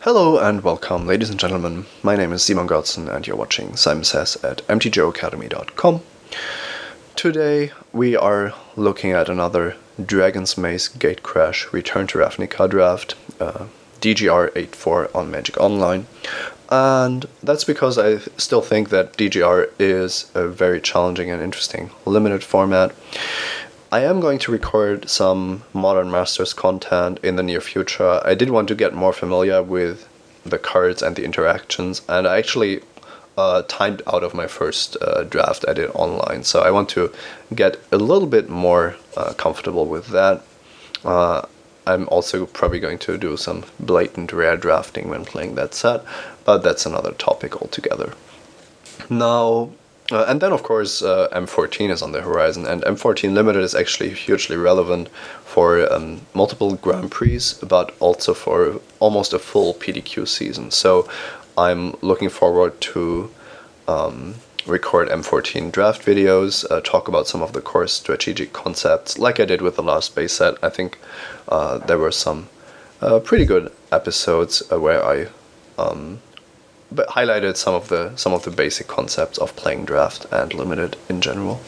Hello and welcome, ladies and gentlemen. My name is Simon Gotzen and you're watching Simon Says at mtgoacademy.com. Today we are looking at another Dragon's Maze Gatecrash Return to Ravnica draft, DGR 8.4 on Magic Online. And that's because I still think that DGR is a very challenging and interesting limited format. I am going to record some Modern Masters content in the near future. I did want to get more familiar with the cards and the interactions, and I actually timed out of my first draft I did online, so I want to get a little bit more comfortable with that. I'm also probably going to do some blatant rare drafting when playing that set, but that's another topic altogether. Now, and then of course M14 is on the horizon, and M14 Limited is actually hugely relevant for multiple Grand Prix, but also for almost a full PDQ season. So I'm looking forward to record M14 draft videos, talk about some of the core strategic concepts, like I did with the last base set. I think there were some pretty good episodes where I highlighted some of the basic concepts of playing draft and limited in general.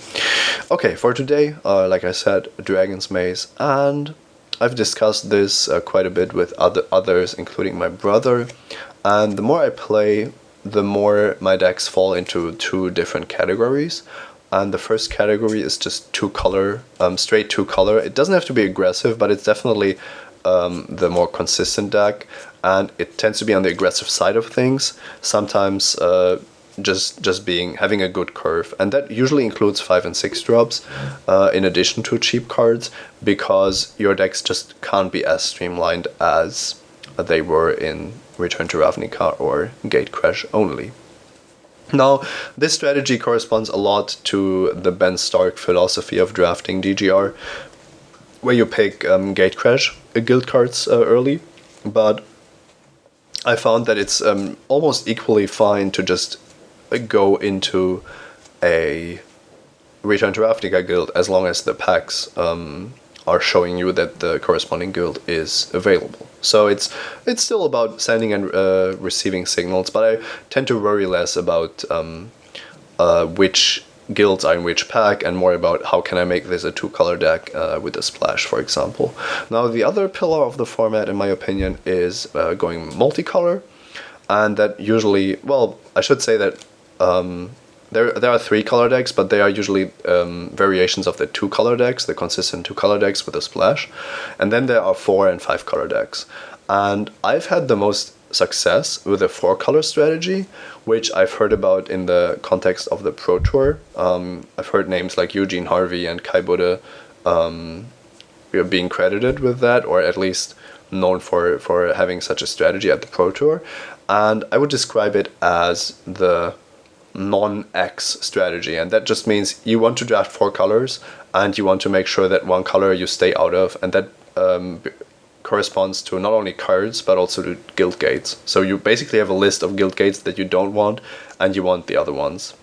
Okay, for today, like I said, Dragon's Maze, and I've discussed this quite a bit with others, including my brother. And the more I play, the more my decks fall into two different categories. And the first category is just straight two color. It doesn't have to be aggressive, but it's definitely the more consistent deck, and it tends to be on the aggressive side of things. Sometimes just having a good curve, and that usually includes 5 and 6 drops in addition to cheap cards, because your decks just can't be as streamlined as they were in Return to Ravnica or Gatecrash only. Now, this strategy corresponds a lot to the Ben Stark philosophy of drafting DGR, where you pick Gatecrash guild cards early, but I found that it's almost equally fine to just go into a Return to Ravnica guild as long as the packs are showing you that the corresponding guild is available. So it's still about sending and receiving signals, but I tend to worry less about which guilds are in which pack, and more about how can I make this a two-color deck with a splash, for example. Now, the other pillar of the format, in my opinion, is going multicolor, and that usually, well, I should say that there are 3-color decks, but they are usually variations of the 2-color decks, the consistent 2-color decks with a splash, and then there are 4 and 5-color decks. And I've had the most success with a 4-color strategy, which I've heard about in the context of the Pro Tour. I've heard names like Eugene Harvey and Kai Budde being credited with that, or at least known for having such a strategy at the Pro Tour. And I would describe it as the non-X strategy, and that just means you want to draft 4 colors, and you want to make sure that 1 color you stay out of, and that corresponds to not only cards but also to guild gates. So you basically have a list of guild gates that you don't want, and you want the other ones.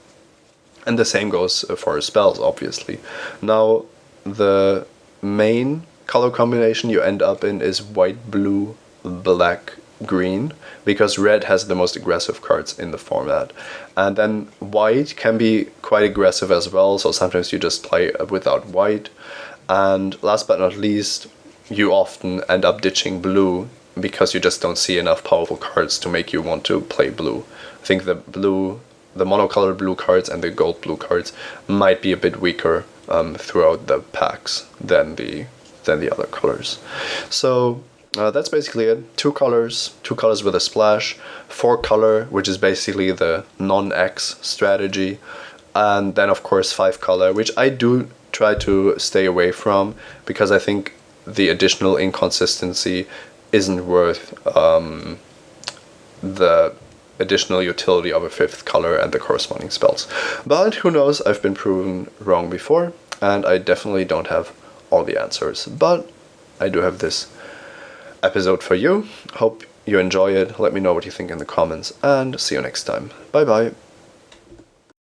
And the same goes for spells, obviously. Now, the main color combination you end up in is white, blue, black, green, because red has the most aggressive cards in the format. And then white can be quite aggressive as well, so sometimes you just play without white. And last but not least, you often end up ditching blue because you just don't see enough powerful cards to make you want to play blue. I think the monocolored blue cards and the gold blue cards might be a bit weaker throughout the packs than the other colors. So that's basically it. 2 colors with a splash, 4-color, which is basically the non-X strategy, and then of course 5-color, which I do try to stay away from, because I think the additional inconsistency isn't worth the additional utility of a 5th color and the corresponding spells. But who knows, I've been proven wrong before, and I definitely don't have all the answers. But I do have this episode for you. Hope you enjoy it. Let me know what you think in the comments, and see you next time. Bye bye.